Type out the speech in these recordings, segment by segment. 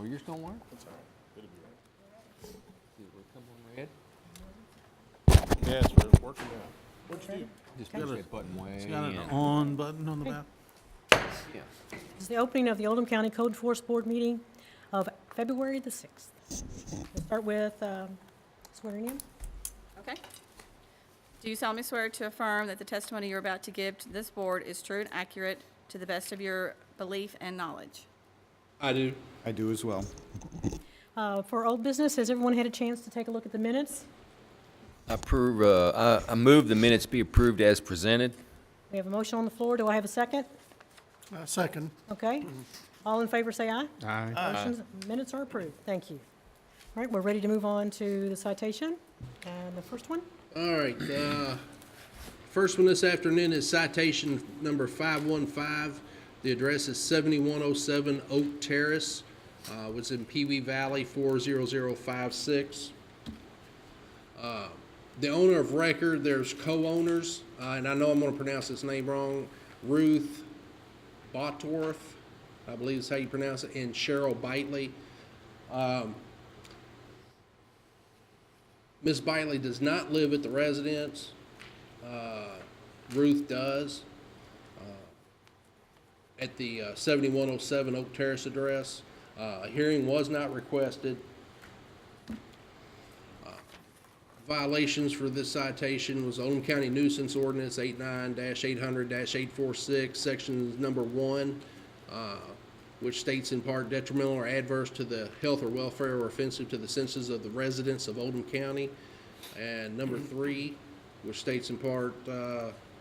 yours don't work? That's all right. It'll be See, we'll come on red. right. Yeah, it's working now. What'd you do? Just Okay. push that button way It's got an in. on button on the back. Yeah. This is the opening of the Oldham County Code Enforcement Board meeting of February the 6th. We'll start with swearing in. Okay. Do you solemnly swear to affirm that the testimony you're about to give to this board is true and accurate to the best of your belief and knowledge? I do. I do as well. For old business, has everyone had a chance to take a look at the minutes? I move the minutes be approved as presented. We have a motion on the floor. Do I have a second? Second. Okay. All in favor, say aye. Aye. Motions, minutes are approved. Thank you. All right, we're ready to move on to the citation. And the first one? All right, first one this afternoon is citation number 515. The address is 7107 Oak Terrace, which is in Pee Wee Valley, 40056. The owner of record, there's co-owners, and I know I'm gonna pronounce this name wrong, Ruth Botworth, I believe is how you pronounce it, and Cheryl Bitely. Ms. Bitely does not live at the residence. Ruth does. At the 7107 Oak Terrace address. A hearing was not requested. Violations for this citation was Oldham County Nuisance Ordinance 89-800-846, section number 1, which states in part detrimental or adverse to the health or welfare or offensive to the senses of the residents of Oldham County. And number 3, which states in part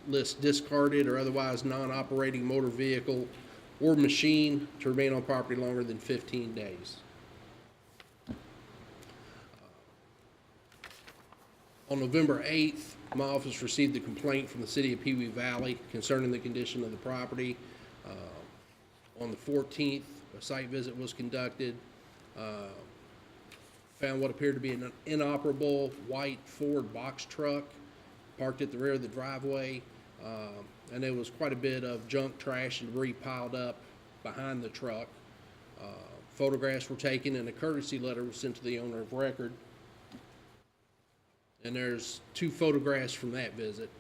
lists discarded or otherwise non-operating motor vehicle or machine to remain on property longer than 15 days. On November 8th, my office received a complaint from the city of Pee Wee Valley concerning the condition of the property. On the 14th, a site visit was conducted. Found what appeared to be an inoperable white Ford box truck parked at the rear of the driveway. And there was quite a bit of junk, trash, and debris piled up behind the truck. Photographs were taken and a courtesy letter was sent to the owner of record. And there's 2 photographs from that visit.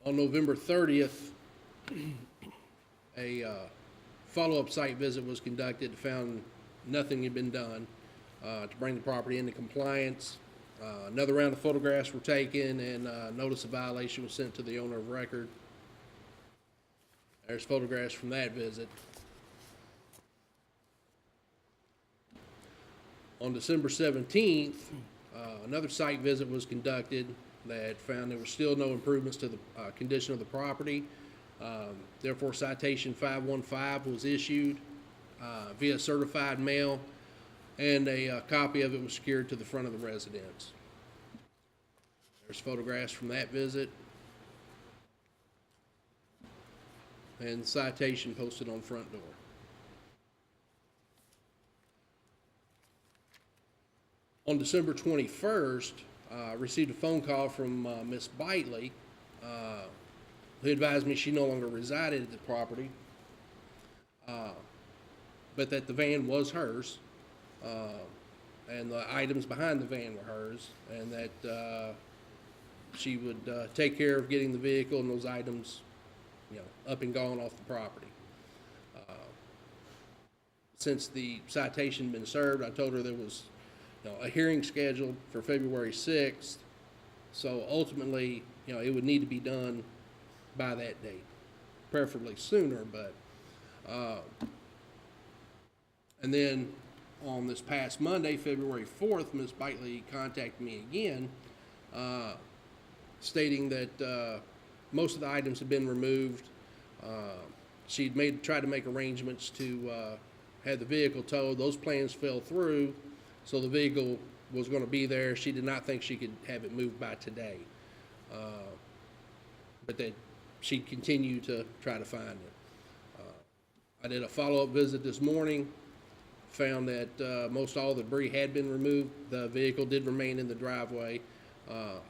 On November 30th, a follow-up site visit was conducted, found nothing had been done to bring the property into compliance. Another round of photographs were taken and notice of violation was sent to the owner of record. There's photographs from that visit. On December 17th, another site visit was conducted that found there were still no improvements to the condition of the property. Therefore, citation 515 was issued via certified mail, and a copy of it was secured to the front of the residence. There's photographs from that visit, and citation posted on front door. On December 21st, received a phone call from Ms. Bitely, who advised me she no longer resided at the property, but that the van was hers, and the items behind the van were hers, and that she would take care of getting the vehicle and those items, up and gone off the property. Since the citation had been served, I told her there was a hearing scheduled for February 6th, so ultimately, it would need to be done by that date, preferably sooner, but, and then on this past Monday, February 4th, Ms. Bitely contacted me again, stating that most of the items had been removed. She'd tried to make arrangements to have the vehicle towed. Those plans fell through. So the vehicle was going to be there. She did not think she could have it moved by today. But that she'd continue to try to find it. I did a follow-up visit this morning, found that most all the debris had been removed. The vehicle did remain in the driveway.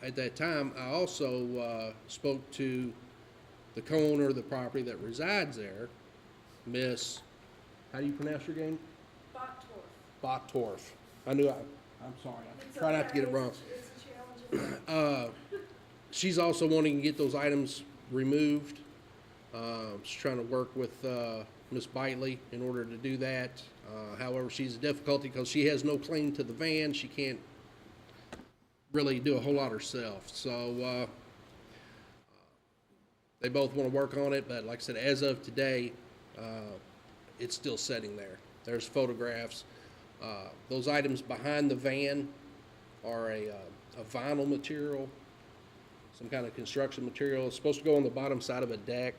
At that time, I also spoke to the co-owner of the property that resides there, Miss, how do you pronounce your name? Bottorf. I'm sorry, I try not to get it wrong. She's also wanting to get those items removed. She's trying to work with Miss Bitely in order to do that. However, she's a difficulty because she has no claim to the van. She can't really do a whole lot herself. So they both want to work on it, but like I said, as of today, it's still sitting there. There's photographs. Those items behind the van are a vinyl material, some kind of construction material. It's supposed to go on the bottom side of a deck.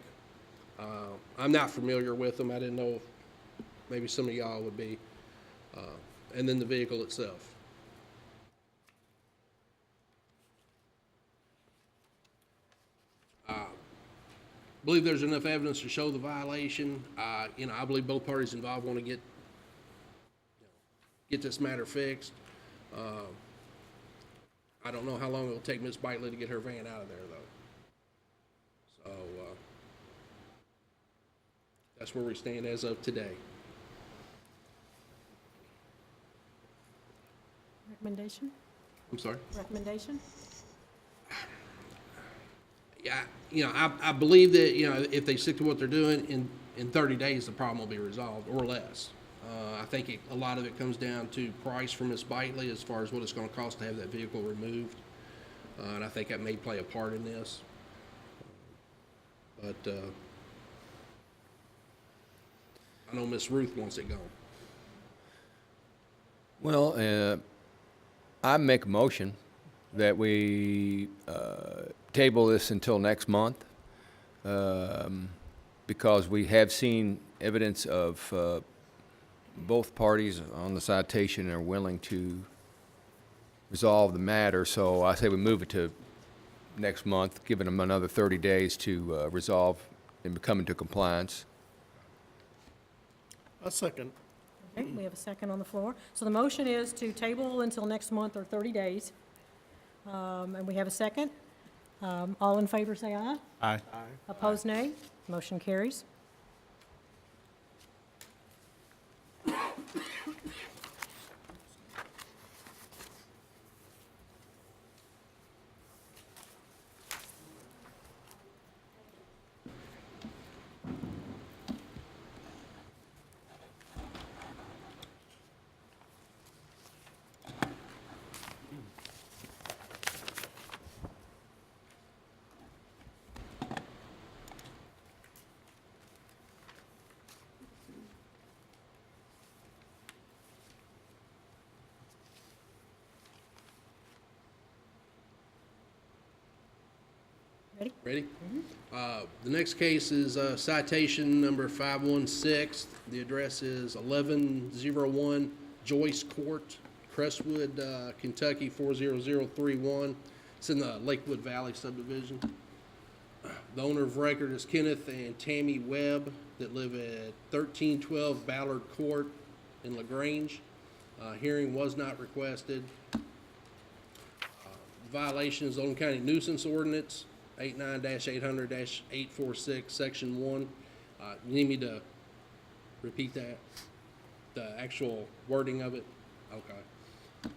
I'm not familiar with them. I didn't know if maybe some of y'all would be. And then the vehicle itself. I believe there's enough evidence to show the violation. I believe both parties involved want to get this matter fixed. I don't know how long it'll take Ms. Bitely to get her van out of there, though. So that's where we stand as of today. Recommendation? I'm sorry? Recommendation? Yeah, I believe that, if they stick to what they're doing, in 30 days, the problem will be resolved, or less. I think a lot of it comes down to price for Ms. Bitely as far as what it's going to cost to have that vehicle removed. And I think that may play a part in this. But I know Miss Ruth wants it gone. Well, I make a motion that we table this until next month, because we have seen evidence of both parties on the citation are willing to resolve the matter. So I say we move it to next month, giving them another 30 days to resolve and come into compliance. A second. Okay, we have a second on the floor. So the motion is to table until next month or 30 days. And we have a second. All in favor, say aye. Aye. Opposed, nay. Motion carries. Ready? Ready? The next case is citation number 516. The address is 1101 Joyce Court, Crestwood, Kentucky 40031. It's in the Lakewood Valley subdivision. The owner of record is Kenneth and Tammy Webb that live at 1312 Ballard Court in LaGrange. Hearing was not requested. Violation is Oldham County nuisance ordinance 89-800-846, section 1. You need me to repeat that? The actual wording of it? Okay.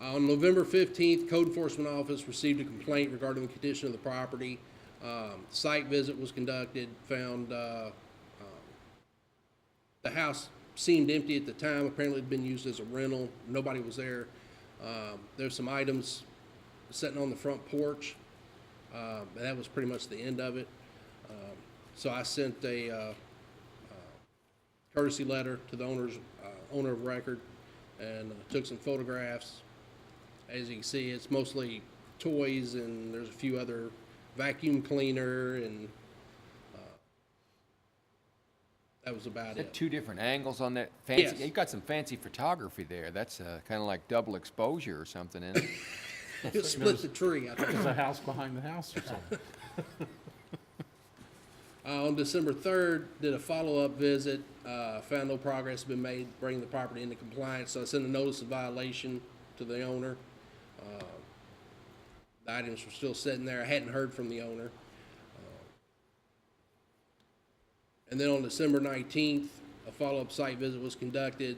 On November 15th, Code Enforcement Office received a complaint regarding the condition of the property. Site visit was conducted, found the house seemed empty at the time. Apparently it had been used as a rental. Nobody was there. There's some items sitting on the front porch. But that was pretty much the end of it. So I sent a courtesy letter to the owner of record and took some photographs. As you can see, it's mostly toys, and there's a few other vacuum cleaner, and that was about it. Two different angles on that fancy. Yes. You've got some fancy photography there. That's kind of like double exposure or something, isn't it? It split the tree, I think. There's a house behind the house or something. On December 3rd, did a follow-up visit, found no progress had been made bringing the property into compliance, so I sent a notice of violation to the owner. The items were still sitting there. I hadn't heard from the owner. And then on December 19th, a follow-up site visit was conducted.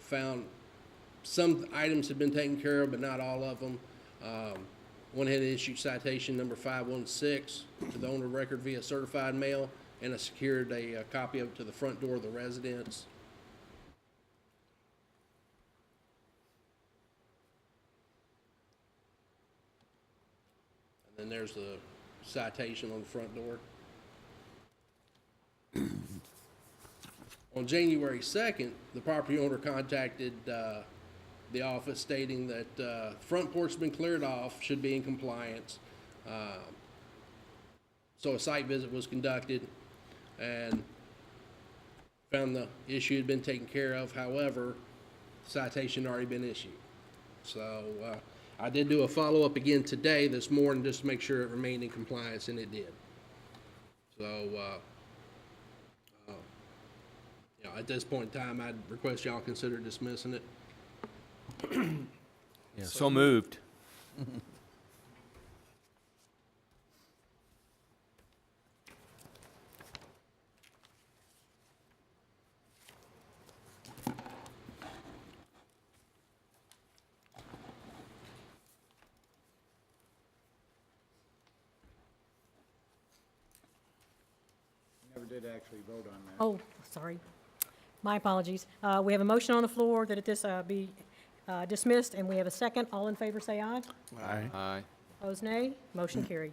Found some items had been taken care of, but not all of them. Went ahead and issued citation number 516 to the owner of record via certified mail, and I secured a copy of it to the front door of the residence. And then there's the citation on the front door. On January 2nd, the property owner contacted the office stating that front porch has been cleared off, should be in compliance. So a site visit was conducted and found the issue had been taken care of. However, citation had already been issued. So I did do a follow-up again today, this morning, just to make sure it remained in compliance, and it did. So, you know, at this point in time, I'd request y'all consider dismissing it. Yeah, so moved. Never did actually vote on that. Oh, sorry. My apologies. We have a motion on the floor that it be dismissed, and we have a second. All in favor, say aye. Aye. Aye. Opposed, nay. Motion carried.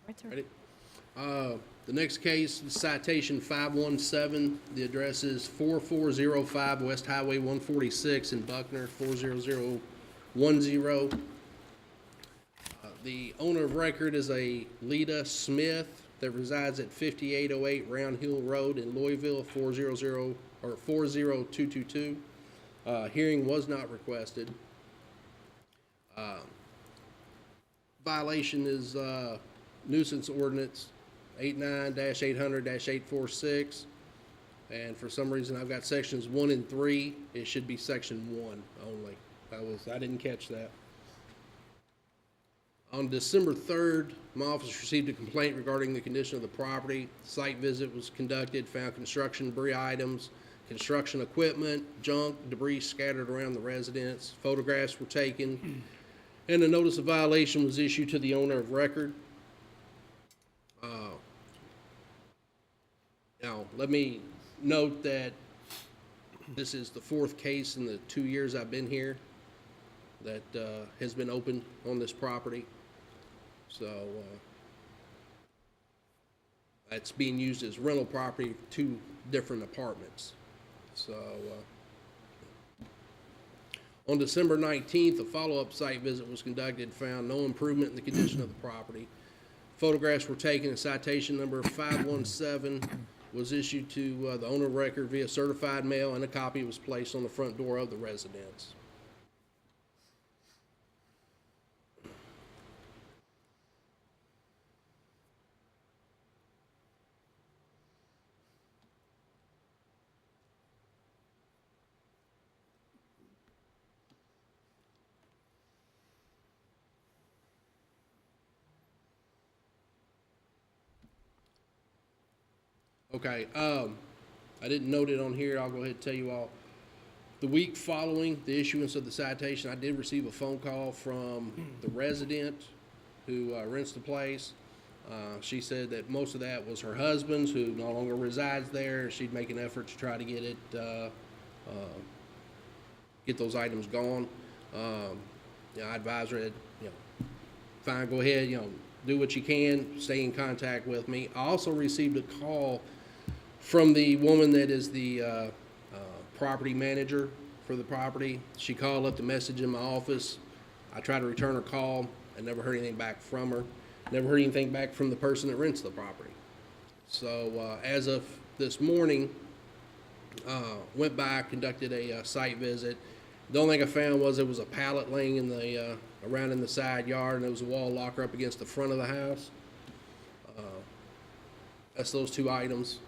Right, sir. Ready? The next case, citation 517, the address is 4405 West Highway 146 in Buckner, 40010. The owner of record is a Lita Smith that resides at 5808 Round Hill Road in Louisville, 40222. Hearing was not requested. Violation is nuisance ordinance 89-800-846, and for some reason I've got sections 1 and 3. It should be section 1 only. I didn't catch that. On December 3rd, my office received a complaint regarding the condition of the property. Site visit was conducted, found construction debris items, construction equipment, junk, debris scattered around the residence. Photographs were taken, and a notice of violation was issued to the owner of record. Now, let me note that this is the 4th case in the 2 years I've been here that has been opened on this property. So that's being used as rental property, 2 different apartments. So on December 19th, a follow-up site visit was conducted, found no improvement in the condition of the property. Photographs were taken, and citation number 517 was issued to the owner of record via certified mail, and a copy was placed on the front door of the residence. Okay, I didn't note it on here. I'll go ahead and tell you all. The week following the issuance of the citation, I did receive a phone call from the resident who rents the place. She said that most of that was her husband's, who no longer resides there. She'd make an effort to try to get it, get those items gone. I advise her that, fine, go ahead, do what you can, stay in contact with me. I also received a call from the woman that is the property manager for the property. She called, left a message in my office. I tried to return her call. I never heard anything back from her. Never heard anything back from the person that rents the property. So as of this morning, Went by, conducted a site visit. The only thing I found was there was a pallet laying in the, around in the side yard, and there was a wall locker up against the front of the house. That's those two items.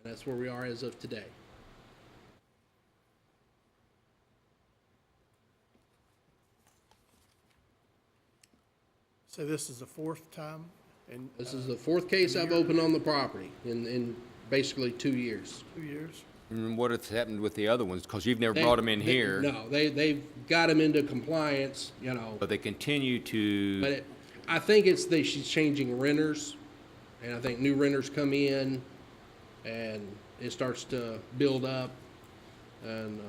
And that's where we are as of today. So this is the fourth time, in This is the fourth case I've opened on the property in basically 2 years. 2 years? And what has happened with the other ones? Because you've never brought them in here, No, they've got them into compliance, you know. but they continue to. But I think she's changing renters, and I think new renters come in, and it starts to build up. And,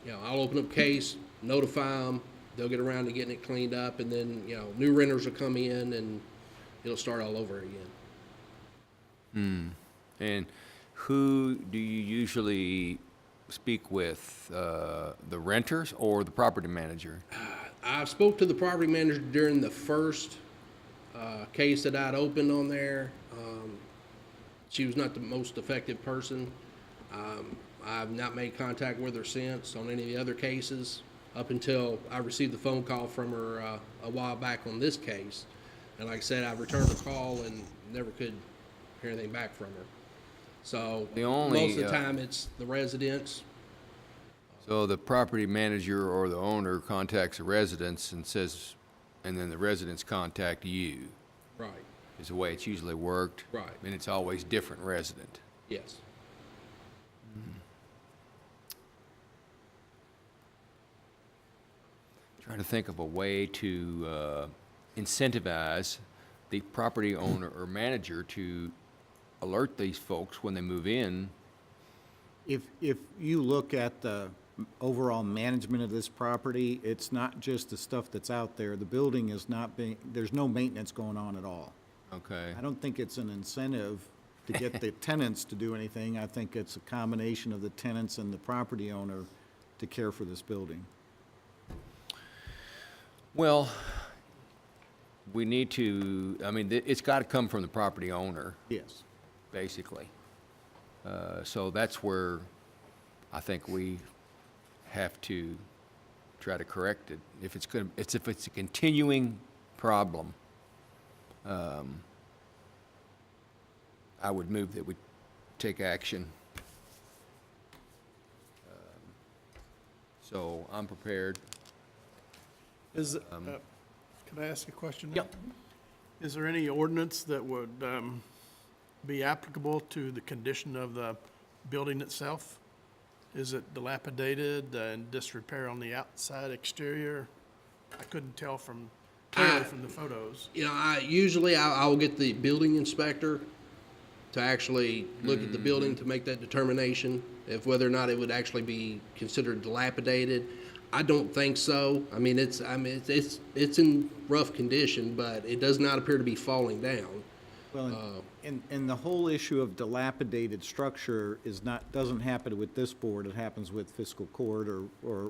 you know, I'll open up case, notify them, they'll get around to getting it cleaned up, and then, you know, new renters will come in, and it'll start all over again. And who do you usually speak with, the renters or the property manager? I spoke to the property manager during the first case that I'd opened on there. She was not the most effective person. I've not made contact with her since on any of the other cases up until I received the phone call from her a while back on this case. And like I said, I returned the call and never could hear anything back from her. So The only, most of the time it's the residents. So the property manager or the owner contacts the residents and says, and then the residents contact you, Right, is the way it's usually worked. Right. And it's always different resident. yes. Trying to think of a way to incentivize the property owner or manager to alert these folks when they move in. If you look at the overall management of this property, it's not just the stuff that's out there. The building is not being, there's no maintenance going on at all. Okay. I don't think it's an incentive to get the tenants to do anything. I think it's a combination of the tenants and the property owner to care for this building. Well, we need to, I mean, it's got to come from the property owner, Yes. basically. So that's where I think we have to try to correct it. If it's going, if it's a continuing problem, I would move that we take action. So I'm prepared. Is, can I ask a question? now? Yep. Is there any ordinance that would be applicable to the condition of the building itself? Is it dilapidated and disrepair on the outside exterior? I couldn't tell clearly from the photos. You know, I'll get the building inspector to actually look at the building to make that determination, if whether or not it would actually be considered dilapidated. I don't think so. I mean, it's in rough condition, but it does not appear to be falling down. Well, and the whole issue of dilapidated structure doesn't happen with this board, it happens with fiscal court or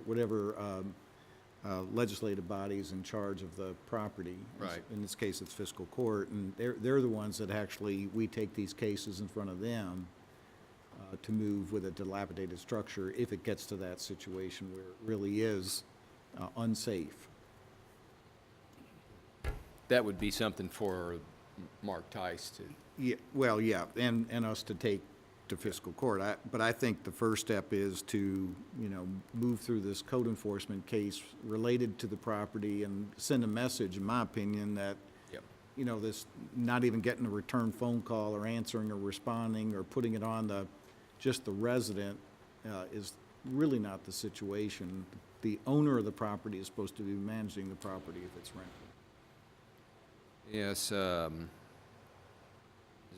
whatever legislative bodies in charge of the property. Right. In this case, it's fiscal court, and they're the ones that actually, we take these cases in front of them to move with a dilapidated structure if it gets to that situation where it really is unsafe. That would be something for Mark Tice to. Yeah, well, yeah, and us to take to fiscal court. But I think the first step is to, move through this code enforcement case related to the property and send a message, in my opinion, that, Yep. this not even getting a return phone call or answering or responding or putting it on just the resident is really not the situation. The owner of the property is supposed to be managing the property if it's rented. Yes, is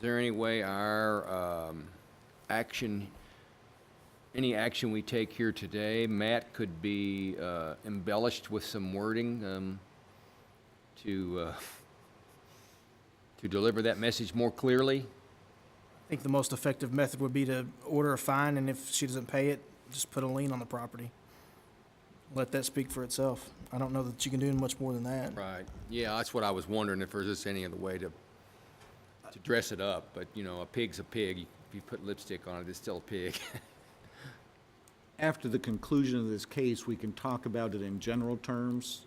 there any way our any action we take here today, Matt, could be embellished with some wording to deliver that message more clearly? I think the most effective method would be to order a fine, and if she doesn't pay it, just put a lien on the property. let that speak for itself. I don't know that you can do much more than that. Right. Yeah, that's what I was wondering, if there's just any other way to dress it up, but, you know, a pig's a pig. If you put lipstick on it, it's still a pig. After the conclusion of this case, we can talk about it in general terms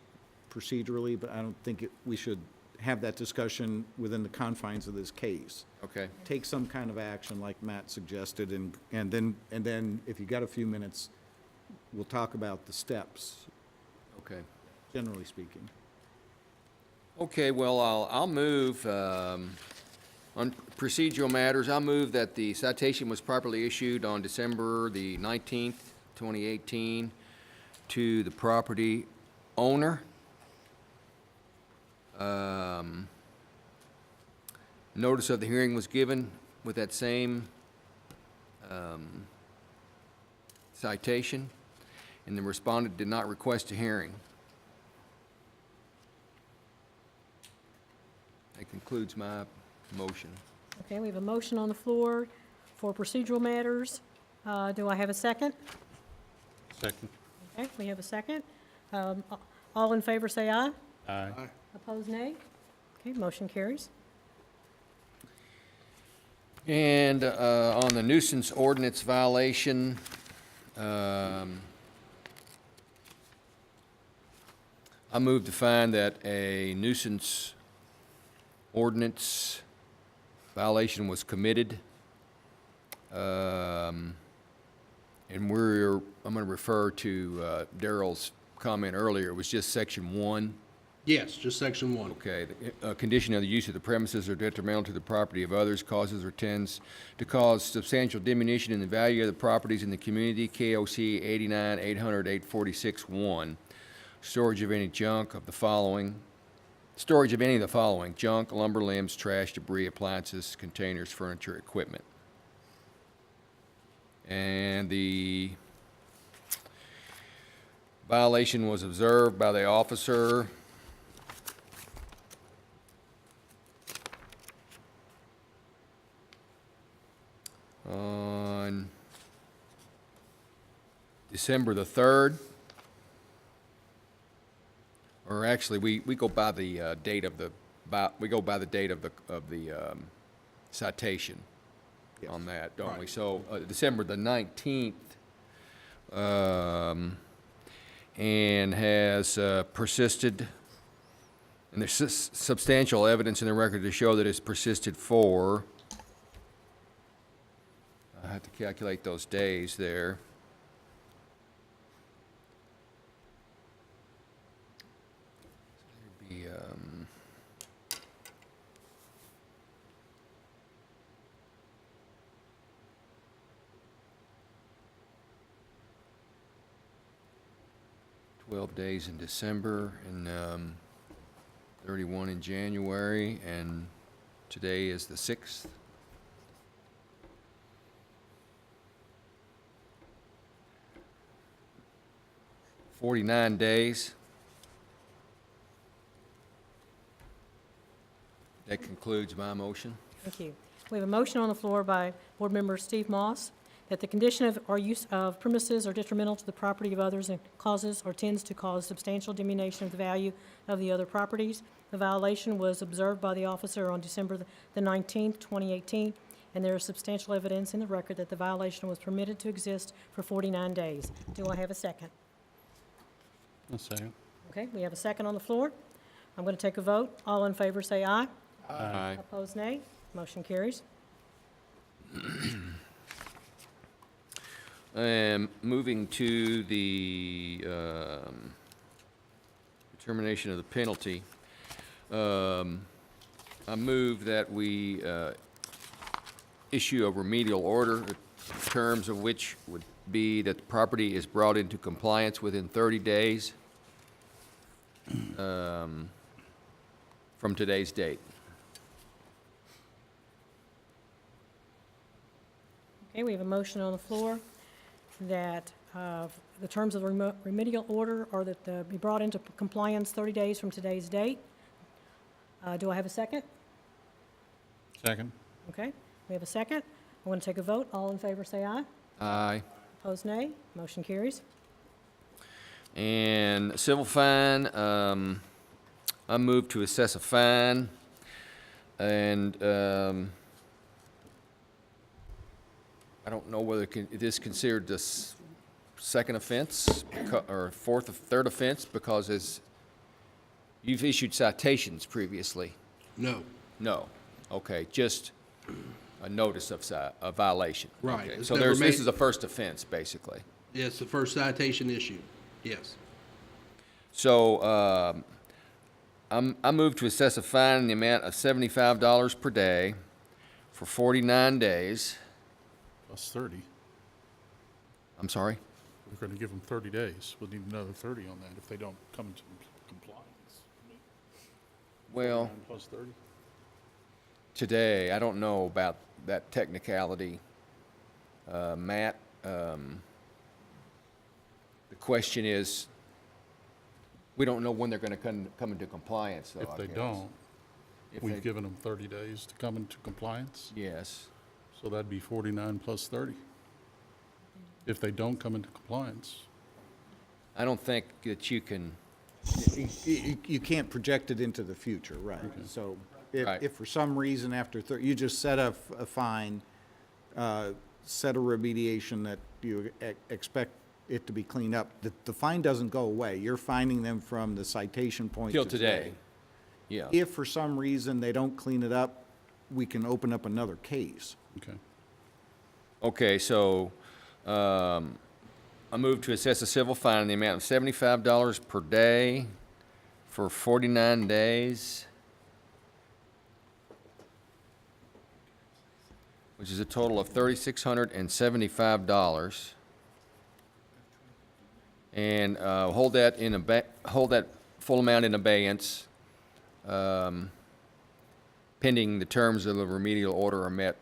procedurally, but I don't think we should have that discussion within the confines of this case. Okay. Take some kind of action like Matt suggested, and then if you got a few minutes, we'll talk about the steps, Okay. generally speaking. Okay, well, I'll move, on procedural matters, I'll move that the citation was properly issued on December the 19th, 2018, to the property owner. Notice of the hearing was given with that same citation, and the respondent did not request a hearing. That concludes my motion. Okay, we have a motion on the floor for procedural matters. Do I have a second? Second. Okay, we have a second. All in favor, say aye. Aye. Opposed, nay. Okay, motion carries. And on the nuisance ordinance violation, I move to find that a nuisance ordinance violation was committed. And I'm going to refer to Darrell's comment earlier. It was just section 1. Yes, just section 1. Okay, a condition of the use of the premises are detrimental to the property of others, causes or tends to cause substantial diminution in the value of the properties in the community, KOC 89, 800, 846, 1. Storage of any of the following, junk, lumber, limbs, trash, debris, appliances, containers, furniture, equipment. And the violation was observed by the officer on December the 3rd. Or actually, we go by the date of the citation on that, don't we? So December the 19th, and has persisted, and there's substantial evidence in the record to show that it's persisted for, I have to calculate those days there. It'd be, 12 days in December, and 31 in January, and today is the 6th. "49 days." That concludes my motion. Thank you. We have a motion on the floor by Board Member Steve Moss that the condition of or use of premises are detrimental to the property of others and causes or tends to cause substantial diminution of the value of the other properties. The violation was observed by the officer on December the 19th, 2018, and there is substantial evidence in the record that the violation was permitted to exist for 49 days. Do I have a second? A second. Okay, we have a second on the floor. I'm going to take a vote. All in favor, say aye. Aye. Opposed, nay. Motion carries. Moving to the determination of the penalty, I move that we issue a remedial order, the terms of which would be that the property is brought into compliance within 30 days from today's date. Okay, we have a motion on the floor that the terms of the remedial order are that be brought into compliance 30 days from today's date. Do I have a second? Second. Okay, we have a second. I want to take a vote. All in favor, say aye. Aye. Opposed, nay. Motion carries. And civil fine, I move to assess a fine, and I don't know whether it is considered this second offense, or third offense, because you've issued citations previously. No. No, okay, just a notice of a violation. Right. Okay, It's so never this made- is a first offense, basically. It's the first citation issue. Yes. So, I move to assess a fine in the amount of $75 per day for 49 days. Plus 30. I'm sorry? We're gonna give them 30 days. We'll need another 30 on that if they don't come into compliance. Well, 49 plus 30. today, I don't know about that technicality. Matt, the question is, we don't know when they're gonna come into compliance, though, If I they guess. don't, If we've they- given them 30 days to come into compliance, Yes. so that'd be 49 plus 30. If they don't come into compliance, I don't think that you can, You can't project it into the future, right? So Right. if for some reason after, you just set a fine, set a remediation that you expect it to be cleaned up, the fine doesn't go away. You're fining them from the citation point till to today. Yeah. If for some reason they don't clean it up, we can open up another case. okay. Okay, so, I move to assess a civil fine in the amount of $75 per day for 49 days, which is a total of $3,675. And hold that full amount in abeyance, pending the terms of the remedial order are met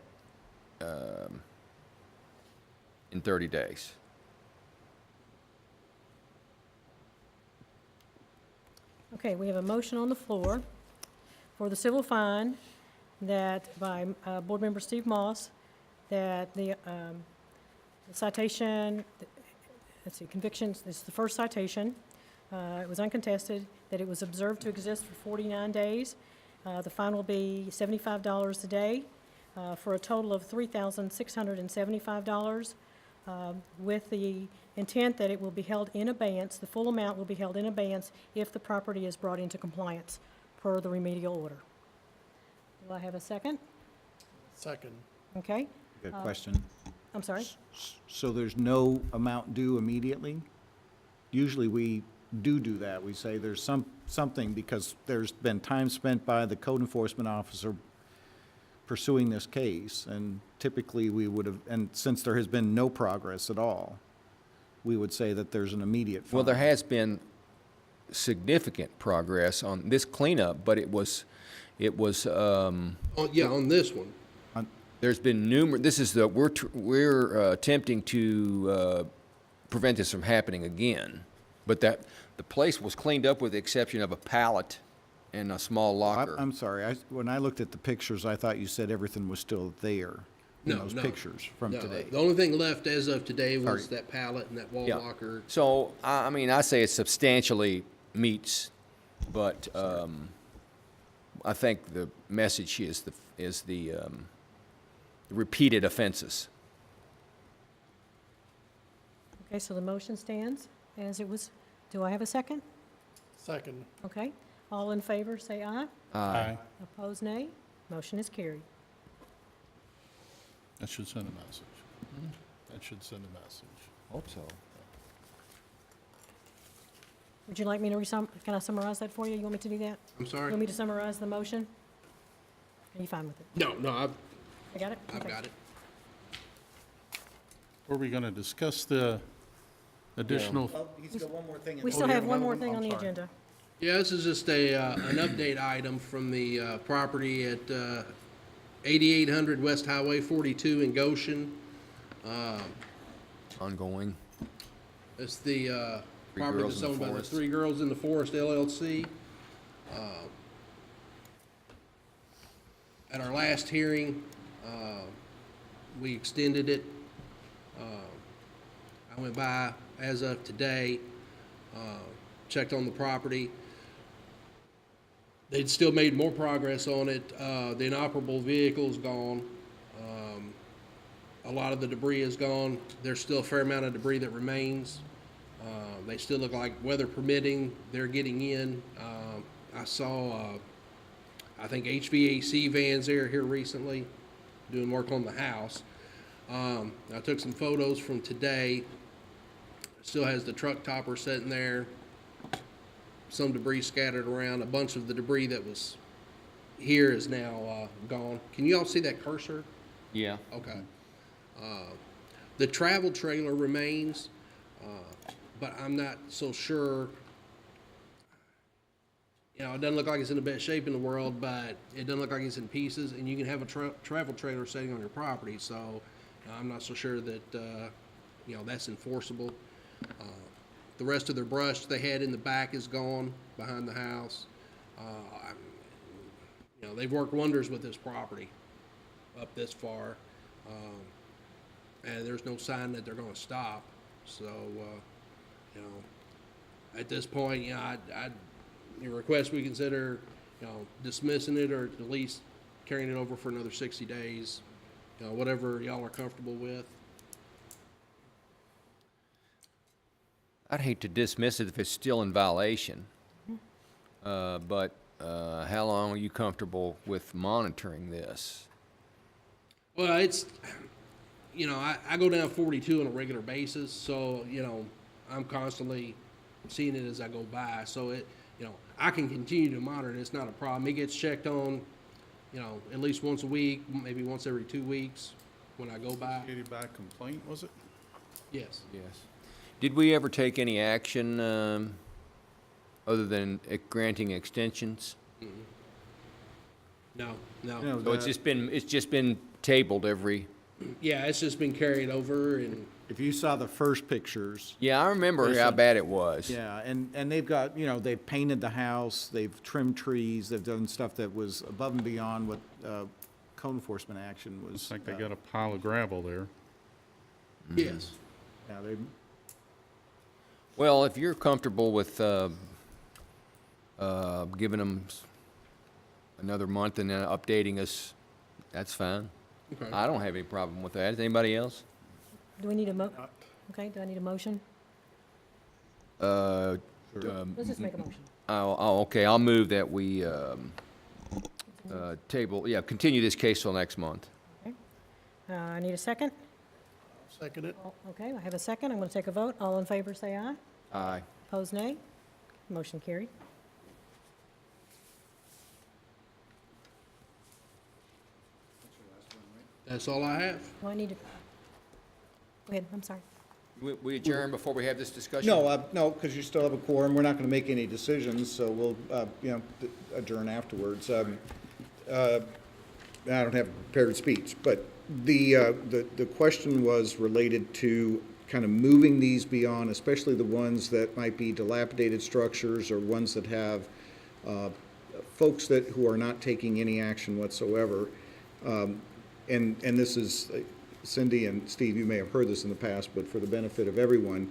in 30 days. Okay, we have a motion on the floor for the civil fine that by Board Member Steve Moss, that the citation, let's see, convictions, this is the first citation. It was uncontested, that it was observed to exist for 49 days. The fine will be $75 a day, for a total of $3,675, with the intent that it will be held in abeyance, the full amount will be held in abeyance if the property is brought into compliance per the remedial order. Do I have a second? Second. Okay, Good question. I'm sorry. So there's no amount due immediately? Usually we do that. We say there's something because there's been time spent by the code enforcement officer pursuing this case, and typically we would have, and since there has been no progress at all, we would say that there's an immediate fine. Well, there has been significant progress on this cleanup, but it was, Oh, yeah, on this one. there's been we're attempting to prevent this from happening again. But the place was cleaned up with the exception of a pallet and a small locker. I'm sorry, when I looked at the pictures, I thought you said everything was still there in No, those no. pictures from No, today. the only thing left as of today was Sorry. that pallet and that wall Yeah. locker. So, I mean, I say it substantially meets, but I think the message is the repeated offenses. Okay, so the motion stands as it was. Do I have a second? Second. Okay, all in favor, say aye. Aye. Opposed, nay. Motion is carried. That should send a message. That should send a message. Hope so. Would you like me to can I summarize that for you? You want me to do that? I'm You sorry? want me to summarize the motion? Are you fine with it? No, I got it? I've Okay. got it. Were we gonna discuss the additional? Well, he's got one more thing. We Oh, still you have have one another more one? thing I'm on the sorry. agenda. Yeah, this is just an update item from the property at 8800 West Highway 42 in Goshen. Ongoing. It's the Three property Girls that's in the owned by the Forest. Three Girls in the Forest LLC. At our last hearing, we extended it. I went by as of today. checked on the property. They'd still made more progress on it. The inoperable vehicle's gone. A lot of the debris is gone. There's still a fair amount of debris that remains. They still look like, weather permitting, they're getting in. I saw, I think HVAC vans there here recently doing work on the house. I took some photos from today. Still has the truck topper sitting there. Some debris scattered around. A bunch of the debris that was here is now gone. Can you all see that cursor? Yeah. Okay. The travel trailer remains, but I'm not so sure. You know, it doesn't look like it's in the best shape in the world, but it doesn't look like it's in pieces, and you can have a travel trailer sitting on your property, so I'm not so sure that, you know, that's enforceable. The rest of their brush they had in the back is gone behind the house. You know, they've worked wonders with this property up this far, and there's no sign that they're gonna stop. So, you know, at this point, you know, I'd request we consider, you know, dismissing it or at least carrying it over for another 60 days, you know, whatever y'all are comfortable with. I'd hate to dismiss it if it's still in violation. But how long are you comfortable with monitoring this? Well, it's, you know, I go down 42 on a regular basis, so, you know, I'm constantly seeing it as I go by. So it, you know, I can continue to monitor it. It's not a problem. It gets checked on, you know, at least once a week, maybe once every 2 weeks when I go by. Indicated by complaint, was it? Yes. Yes. Did we ever take any action other than granting extensions? No, You no. know, So it's just been tabled every. Yeah, it's just been carried over and, if you saw the first pictures, Yeah, I remember how bad it was. yeah, and they've got, you know, they've painted the house, they've trimmed trees, they've done stuff that was above and beyond what code enforcement action was. Looks like they got a pile of gravel there. yes. Yeah, they, Well, if you're comfortable with giving them another month and then updating us, that's fine. Okay. I don't have any problem with that. Does anybody else? Do we need a okay, do I need a motion? Uh, Let's just make a motion. okay, I'll move that we continue this case till next month. I need a second. Second it. Okay, I have a second. I'm going to take a vote. All in favor, say aye. Aye. Opposed, nay. Motion carried. That's all I have. Do I need to? Go ahead, I'm sorry. We adjourn before we have this discussion? no, because you still have a quorum, we're not gonna make any decisions, so we'll, you know, adjourn afterwards. I don't have a prepared speech, but the question was related to kind of moving these beyond, especially the ones that might be dilapidated structures or ones that have folks who are not taking any action whatsoever. And this is, Cindy and Steve, you may have heard this in the past, but for the benefit of everyone,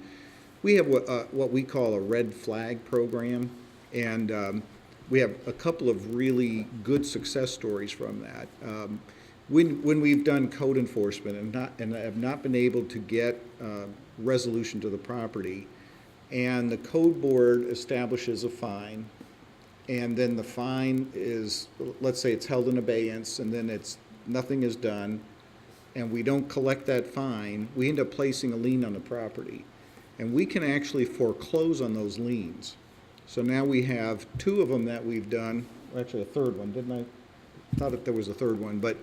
we have what we call a red flag program, and we have a couple of really good success stories from that. When we've done code enforcement and have not been able to get resolution to the property, and the code board establishes a fine, and then the fine is, let's say it's held in abeyance, and then nothing is done, and we don't collect that fine, we end up placing a lien on the property. And we can actually foreclose on those liens. So now we have 2 of them that we've done, well, actually a third one, didn't I? Thought that there was a third one, but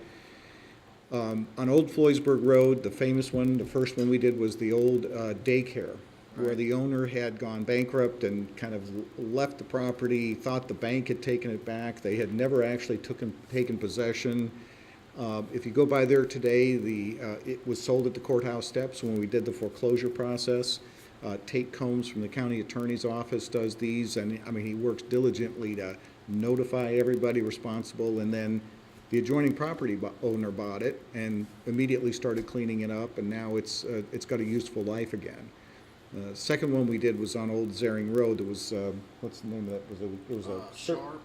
on Old Floydsburg Road, the famous one, the first one we did was the old daycare, where the owner had gone bankrupt and kind of left the property, thought the bank had taken it back. They had never actually taken possession. If you go by there today, it was sold at the courthouse steps when we did the foreclosure process. Tate Combs from the county attorney's office does these, and I mean, he works diligently to notify everybody responsible, and then the adjoining property owner bought it and immediately started cleaning it up, and now it's got a useful life again. Second one we did was on Old Zering Road. There was, what's the name of that? It was a Sharp.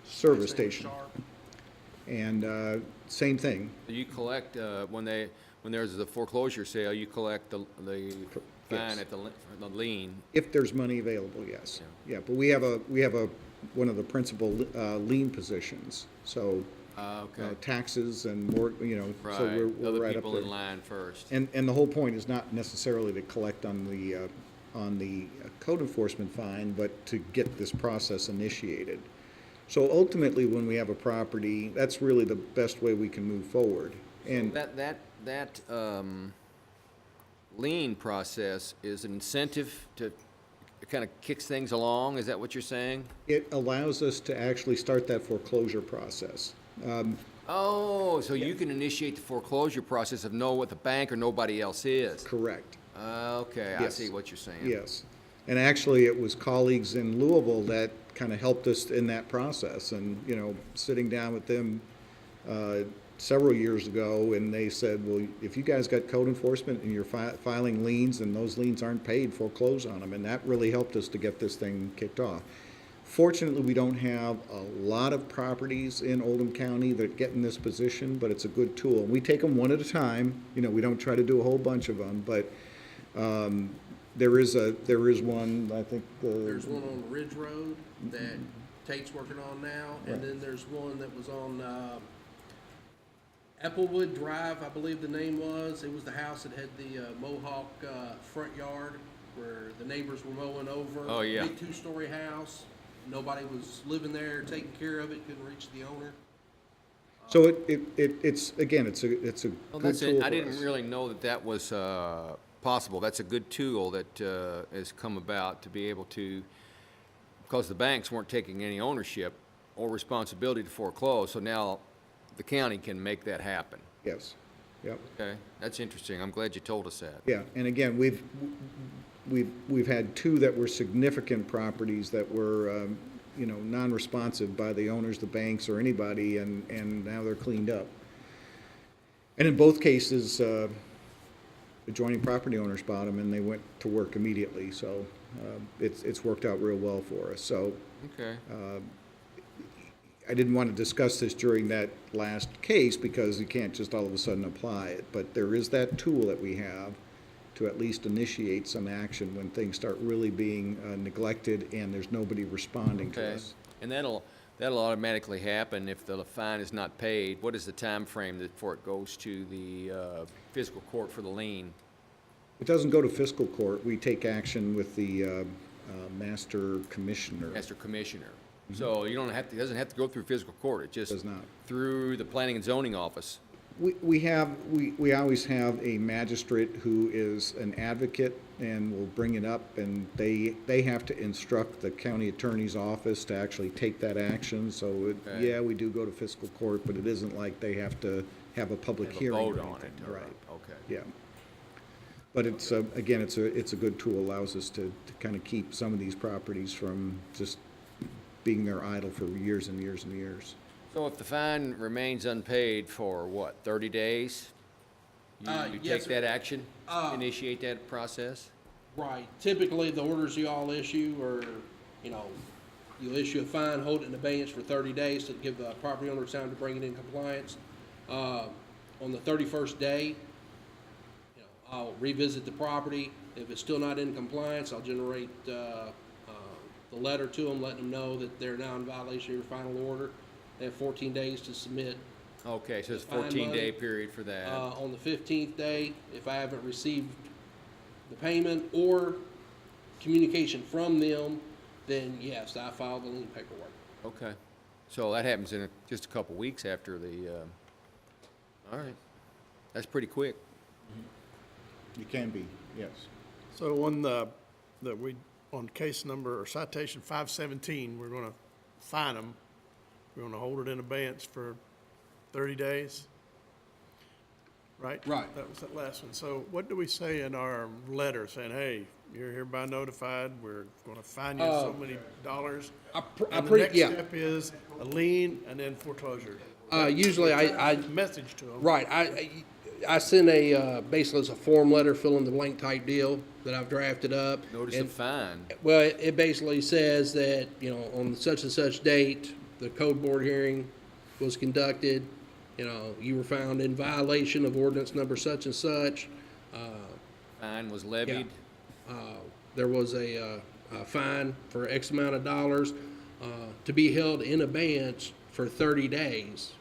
service Last name station. Sharp. And same thing. You collect, when there's a foreclosure sale, you collect the fine Yes. at the lien. If there's money available, yes. Yeah, but we have one of the principal lien positions, so Okay. taxes and more, so Right. we're Other right up people in there. line first. And the whole point is not necessarily to collect on the code enforcement fine, but to get this process initiated. So ultimately, when we have a property, that's really the best way we can move forward. And That lien process is an incentive to, it kind of kicks things along, is that what you're saying? it allows us to actually start that foreclosure process. Oh, so you can initiate the foreclosure process of know what the bank or nobody else is? Correct. Okay, I Yes. see what you're saying. Yes. And actually, it was colleagues in Louisville that kind of helped us in that process. And, sitting down with them several years ago, and they said, well, if you guys got code enforcement and you're filing liens and those liens aren't paid, foreclose on them. And that really helped us to get this thing kicked off. Fortunately, we don't have a lot of properties in Oldham County that get in this position, but it's a good tool. We take them one at a time. We don't try to do a whole bunch of them, but there is one, I think. There's one on Ridge Road that Tate's working on now, and then there's one that was on Applewood Drive, I believe the name was. It was the house that had the Mohawk front yard where the neighbors were mowing over. Oh, yeah. Big two-story house. Nobody was living there, taking care of it, couldn't reach the owner. So it's, again, it's a Well, good that's tool it. for I didn't us. really know that was possible. That's a good tool that has come about to be able to, because the banks weren't taking any ownership or responsibility to foreclose, so now the county can make that happen. Yes, yep, Okay, that's interesting. I'm glad you told us that. yeah. And again, we've had two that were significant properties that were, non-responsive by the owners, the banks, or anybody, and now they're cleaned up. And in both cases, adjoining property owners bought them, and they went to work immediately, so it's worked out real well for us. So Okay. I didn't want to discuss this during that last case because you can't just all of a sudden apply it, but there is that tool that we have to at least initiate some action when things start really being neglected and there's nobody responding to Okay. us. And that'll automatically happen if the fine is not paid. What is the time frame before it goes to the fiscal court for the lien? It doesn't go to fiscal court. We take action with the master commissioner. Master Commissioner. So you don't have to, it doesn't have to go through fiscal court, it just Does not. through the Planning and Zoning Office. We always have a magistrate who is an advocate and will bring it up, and they have to instruct the county attorney's office to actually take that action. So, Okay. yeah, we do go to fiscal court, but it isn't like they have to have a public Have a hearing. vote or on it. anything. or- Right, Okay. yeah. But it's, again, it's a good tool, allows us to kind of keep some of these properties from just being there idle for years and years and years. So if the fine remains unpaid for what, 30 days? You Yes, take sir. that action, initiate that process? Right. Typically, the orders you all issue are, you'll issue a fine, hold it in abeyance for 30 days to give the property owner time to bring it in compliance. On the 31st day, I'll revisit the property. If it's still not in compliance, I'll generate the letter to them, letting them know that they're now in violation of your final order. They have 14 days to submit. Okay, so it's a Fine money. 14-day period for that. On the 15th day, if I haven't received the payment or communication from them, then yes, I file the lien paperwork. Okay. So that happens in just a couple weeks after the, all right. That's pretty quick. You can be, yes. So on case number, or citation 517, we're going to fine them. We're going to hold it in abeyance for 30 days, right? Right. That was that last one. So what do we say in our letter saying, hey, you're hereby notified, we're going to fine you so many dollars? And the next step is a lien and then foreclosure. Usually I Message to them. right, I sent basically it's a form letter, fill in the blank type deal that I've drafted up. Notice And- of fine. Well, it basically says that, on such and such date, the code board hearing was conducted, you were found in violation of ordinance number such and such. Fine was levied. There was a fine for X amount of dollars, to be held in abeyance for 30 days,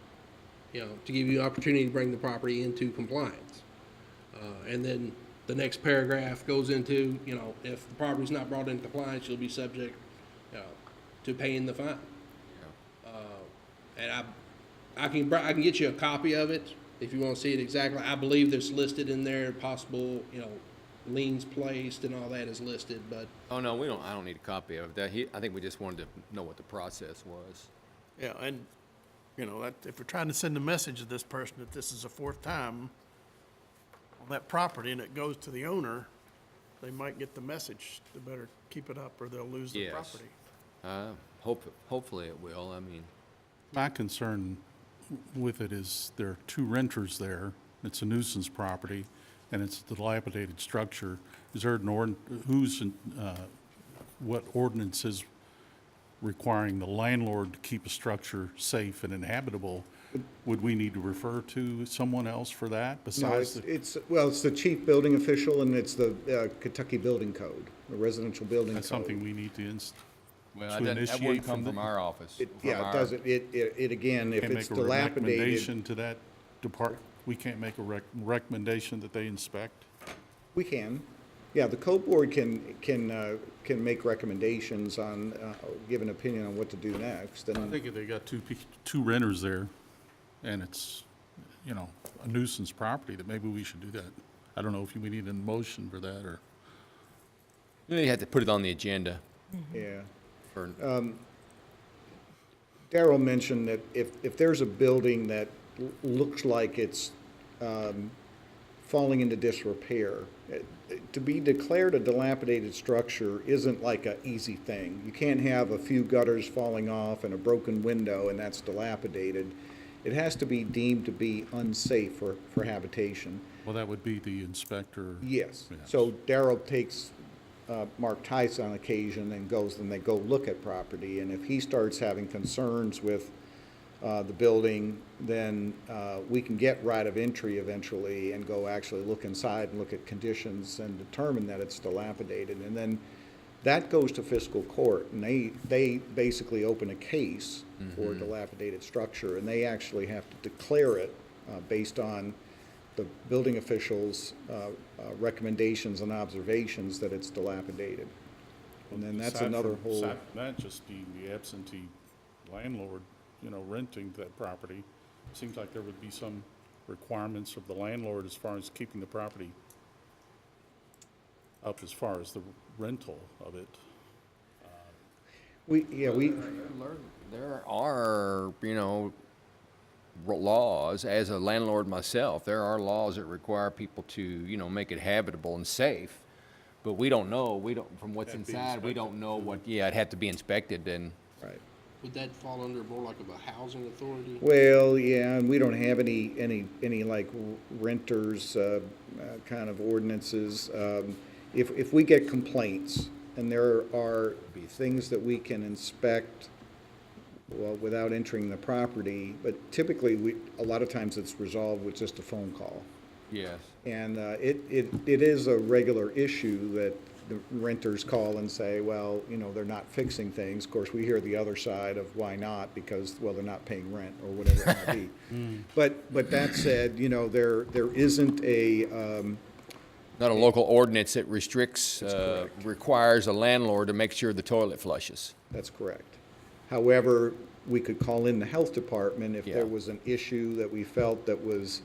to give you an opportunity to bring the property into compliance. And then the next paragraph goes into, if the property's not brought into compliance, you'll be subject, to paying the fine. And I can get you a copy of it if you want to see it exactly. I believe there's listed in there, possible, liens placed and all that is listed, but Oh, no, I don't need a copy of that. I think we just wanted to know what the process was. Yeah, and, that, if we're trying to send a message to this person that this is the fourth time on that property and it goes to the owner, they might get the message. They better keep it up or they'll lose the Yes. property. Hopefully it will. I mean, My concern with it is there are two renters there. It's a nuisance property, and it's a dilapidated structure. Is there what ordinance is requiring the landlord to keep a structure safe and inhabitable? Would we need to refer to someone else for that No, besides it's the chief building official, and it's the Kentucky Building Code, the residential building code. that's something we need to well, To that initiate wouldn't come from the- from our office. Yeah, it doesn't, it again, if can't it's make a dilapidated, recommendation to that we can't make a recommendation that they inspect? we can. Yeah, the code board can make recommendations on, give an opinion on what to do next, I and think if they got two renters there, and it's, a nuisance property, that maybe we should do that. I don't know if we need a motion for that, or, You have to put it on the agenda yeah. for, Darrell mentioned that if there's a building that looks like it's falling into disrepair, to be declared a dilapidated structure isn't like an easy thing. You can't have a few gutters falling off and a broken window and that's dilapidated. It has to be deemed to be unsafe for habitation. well, that would be the inspector. Yes. Yes. So Darrell takes Mark Tice on occasion and they go look at property. And if he starts having concerns with the building, then we can get right of entry eventually and go actually look inside and look at conditions and determine that it's dilapidated. And then that goes to fiscal court, and they basically open a case for a dilapidated structure, and they actually have to declare it based on the building officials' recommendations and observations that it's dilapidated. And then that's Aside another from- whole, aside from that, just the absentee landlord, renting that property, seems like there would be some requirements of the landlord as far as keeping the property up as far as the rental of it. there are, laws, as a landlord myself, there are laws that require people to, make it habitable and safe. But we don't know, from what's That'd be inside, we don't inspected. know it'd have to be inspected and, right. would that fall under more like of a housing authority? Well, yeah, and we don't have any like renters kind of ordinances. If we get complaints and there are things that we can inspect, well, without entering the property, but typically a lot of times it's resolved with just a phone call. yes. And it is a regular issue that the renters call and say, well, they're not fixing things. Of course, we hear the other side of why not, because, well, they're not paying rent or whatever it might be. But that said, there isn't Not a local ordinance that restricts, correct. requires a landlord to make sure the toilet flushes. that's correct. However, we could call in the health department if Yeah. there was an issue that we felt that was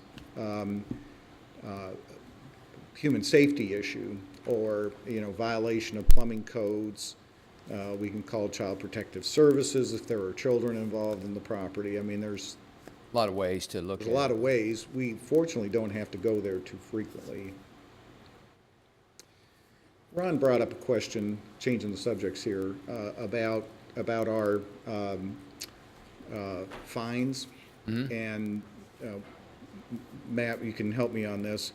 human safety issue, or, violation of plumbing codes. We can call Child Protective Services if there are children involved in the property. I mean, there's A lot of ways to look at a it. lot of ways. We fortunately don't have to go there too frequently. Ron brought up a question, changing the subjects here, about our fines. And Matt, you can help me on this.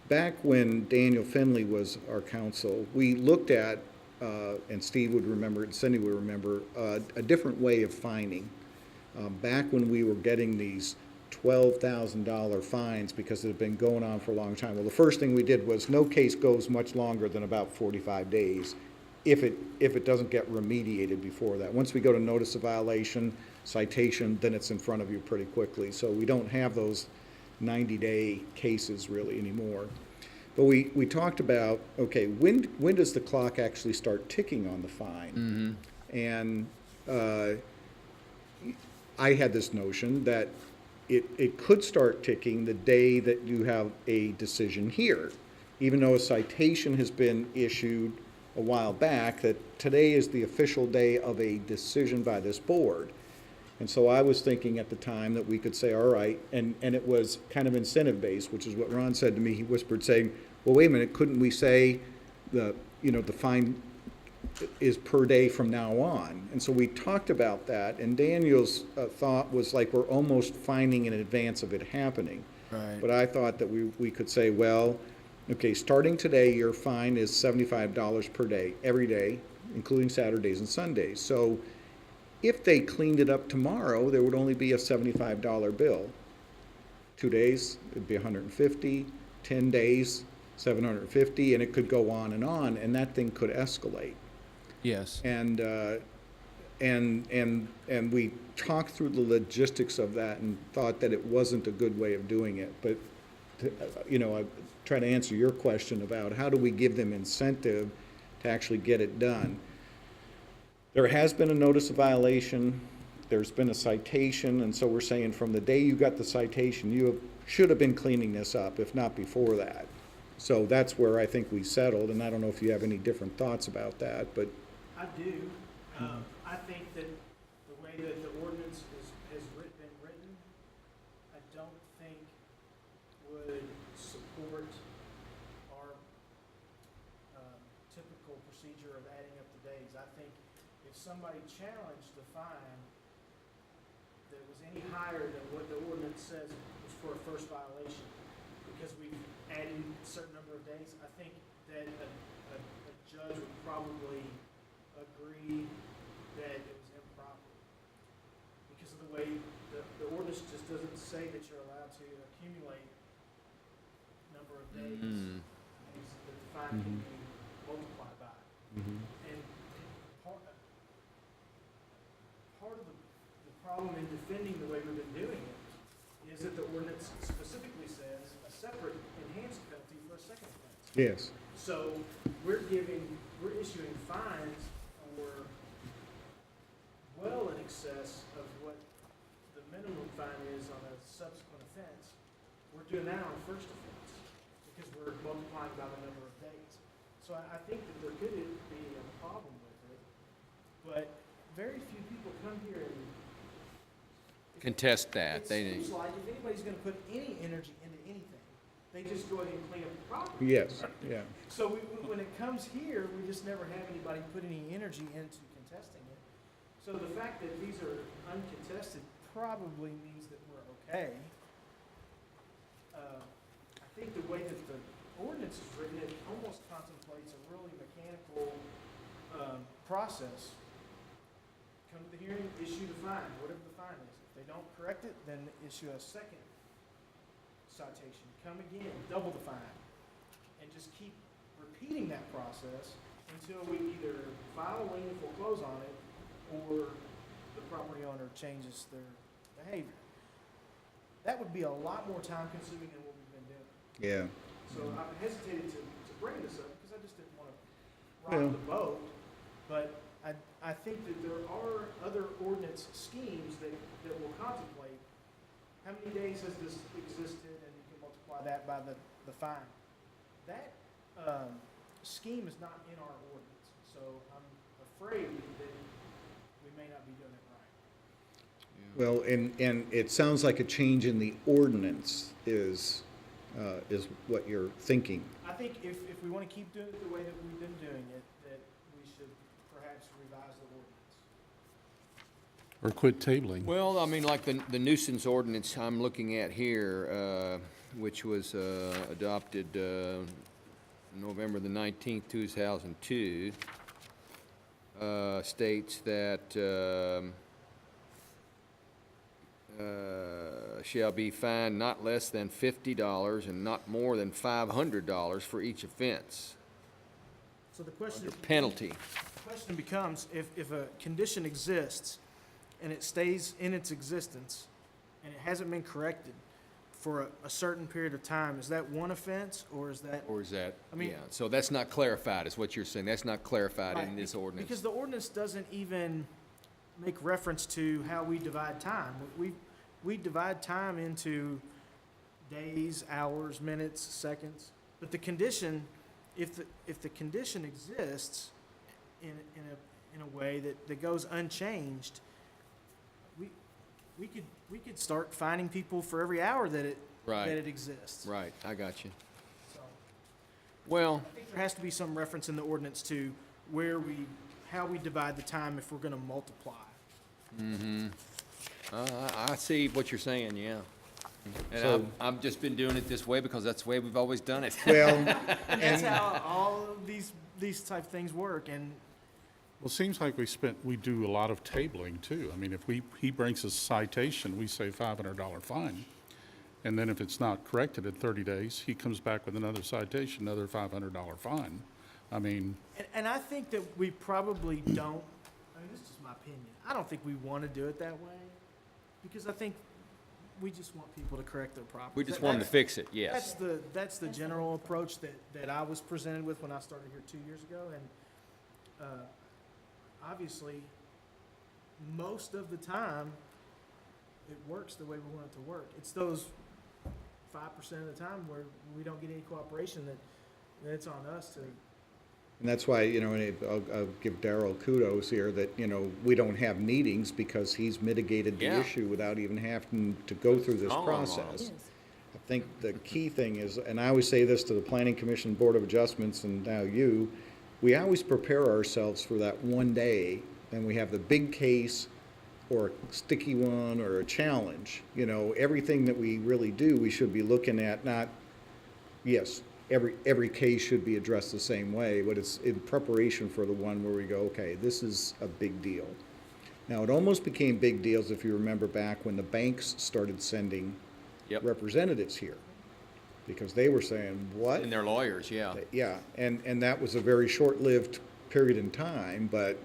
Back when Daniel Finley was our counsel, we looked at, and Steve would remember, and Cindy would remember, a different way of fining. Back when we were getting these $12,000 fines because it had been going on for a long time. Well, the first thing we did was no case goes much longer than about 45 days if it doesn't get remediated before that. Once we go to notice of violation, citation, then it's in front of you pretty quickly. So we don't have those 90-day cases really anymore. But we talked about, okay, when does the clock actually start ticking on the fine? And I had this notion that it could start ticking the day that you have a decision here. Even though a citation has been issued a while back, that today is the official day of a decision by this board. And so I was thinking at the time that we could say, all right, and it was kind of incentive-based, which is what Ron said to me. He whispered saying, well, wait a minute, couldn't we say the fine is per day from now on? And so we talked about that, and Daniel's thought was like we're almost fining in advance of it happening. Right. But I thought that we could say, well, okay, starting today, your fine is $75 per day, every day, including Saturdays and Sundays. So if they cleaned it up tomorrow, there would only be a $75 bill. 2 days, it'd be $150, 10 days, $750, and it could go on, and that thing could escalate. Yes. And we talked through the logistics of that and thought that it wasn't a good way of doing it. But, I try to answer your question about how do we give them incentive to actually get it done. There has been a notice of violation, there's been a citation, and so we're saying from the day you got the citation, should have been cleaning this up, if not before that. So that's where I think we settled, and I don't know if you have any different thoughts about that, but I do. I think that the way that the ordinance has been written, I don't think would support our typical procedure of adding up the days. I think if somebody challenged the fine that was any higher than what the ordinance says was for a first violation, because we've added a certain number of days, I think that a judge would probably agree that it was improper. Because of the way the ordinance just doesn't say that you're allowed to accumulate number of days. And that the fine can be multiplied by. And part of the problem in defending the way we've been doing it is that the ordinance specifically says a separate enhanced penalty for a second offense. yes. So we're issuing fines for well in excess of what the minimum fine is on a subsequent offense. We're doing that on a first offense because we're multiplying by the number of days. So I think that there could be a problem with it, but very few people come here and Contest that. it seems like if anybody's gonna put any energy into anything, they just go ahead and clean up the property. Yes, yeah. So when it comes here, we just never have anybody put any energy into contesting it. So the fact that these are uncontested probably means that we're okay. I think the way that the ordinance is written, it almost contemplates a really mechanical process. Come to the hearing, issue the fine, whatever the fine is. If they don't correct it, then issue a second citation. Come again, double the fine, and just keep repeating that process until we either file a lien and foreclose on it, or the property owner changes their behavior. That would be a lot more time consuming than what we've been doing. Yeah. So I hesitated to bring this up because I just didn't want to rock the boat. But I think that there are other ordinance schemes that will contemplate how many days has this existed, and you can multiply that by the fine. That scheme is not in our ordinance, so I'm afraid that we may not be doing it right. Well, and it sounds like a change in the ordinance is what you're thinking. I think if we want to keep doing it the way that we've been doing it, that we should perhaps revise the ordinance. Or quit tabling. Well, I mean, like the nuisance ordinance I'm looking at here, which was adopted November the 19th, 2002, states that shall be fined not less than $50 and not more than $500 for each offense. So the question, Penalty. question becomes, if a condition exists and it stays in its existence and it hasn't been corrected for a certain period of time, is that one offense or is that? Or is that, I mean- yeah, so that's not clarified, is what you're saying. That's not clarified in Right, this ordinance. Because the ordinance doesn't even make reference to how we divide time. We divide time into days, hours, minutes, seconds. But the condition, if the condition exists in a way that goes unchanged, we could start fining people for every hour that it Right. that it exists. Right, I got you. So Well, I think there has to be some reference in the ordinance to how we divide the time if we're going to multiply. I see what you're saying, yeah. And So- I've just been doing it this way because that's the way we've always done it. Well, And that's how all of these type of things work. And Well, it seems like we do a lot of tabling too. I mean, if he brings us a citation, we say $500 fine. And then if it's not corrected in 30 days, he comes back with another citation, another $500 fine. I mean, and I think that we probably don't, I mean, this is just my opinion. I don't think we want to do it that way because I think we just want people to correct their problems. We just want them to fix it, That's yes. that's the general approach that I was presented with when I started here 2 years ago. And obviously, most of the time, it works the way we want it to work. It's those 5% of the time where we don't get any cooperation that it's on us to. and that's why, and I'll give Darrell kudos here that, we don't have meetings because he's mitigated the Yeah. issue without even having to go through this Long, long, long. process. I think the key thing is, and I always say this to the Planning Commission, Board of Adjustments, and now you, we always prepare ourselves for that one day, and we have the big case or a sticky one or a challenge. Everything that we really do, we should be looking at, not, yes, every case should be addressed the same way, but it's in preparation for the one where we go, okay, this is a big deal. Now, it almost became big deals, if you remember back when the banks started sending Yep. representatives here, because they were saying, what? And their lawyers, yeah. Yeah, and that was a very short-lived period in time, but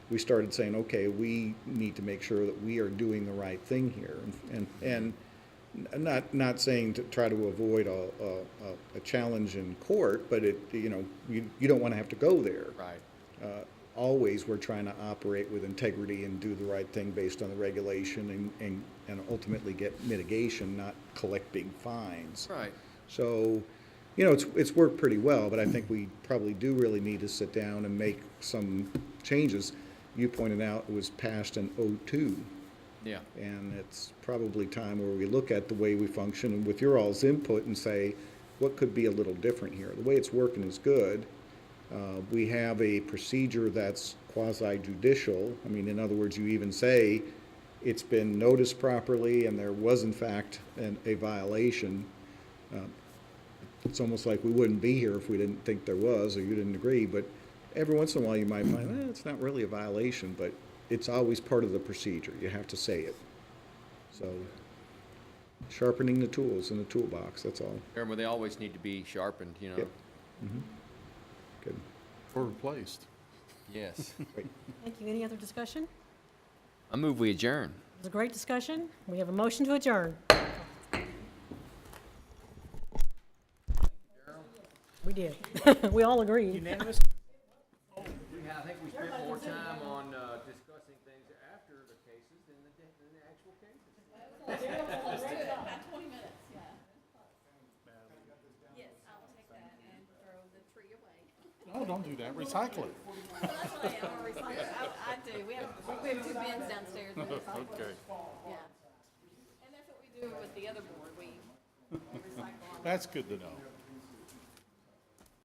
we started saying, okay, we need to make sure that we are doing the right thing here. And not saying to try to avoid a challenge in court, but you don't want to have to go there. Right. Always, we're trying to operate with integrity and do the right thing based on the regulation and ultimately get mitigation, not collect big fines. Right. So, it's worked pretty well, but I think we probably do really need to sit down and make some changes. You pointed out it was passed in '02, Yeah. and it's probably time where we look at the way we function and with your all's input and say, what could be a little different here? The way it's working is good. We have a procedure that's quasi-judicial. I mean, in other words, you even say it's been noticed properly and there was in fact a violation. It's almost like we wouldn't be here if we didn't think there was or you didn't agree, but every once in a while you might find, it's not really a violation, but it's always part of the procedure. You have to say it. So, sharpening the tools in the toolbox, that's all. Remember, they always need to be sharpened, Yep. Good. or replaced. Yes. Thank you. Any other discussion? I move we adjourn. It was a great discussion. We have a motion to adjourn. We did. We all agreed. Unanimous? I think we spent more time on discussing things after the cases than the actual cases. About 20 minutes, yeah. Yes, I will take that and throw the tree away. No, don't do that. Recycle it. Well, that's what I am, I'll recycle it. I do. We have 2 bins downstairs. that recycle. Okay. Yeah. And that's what we do with the other board. We recycle on. That's good to know.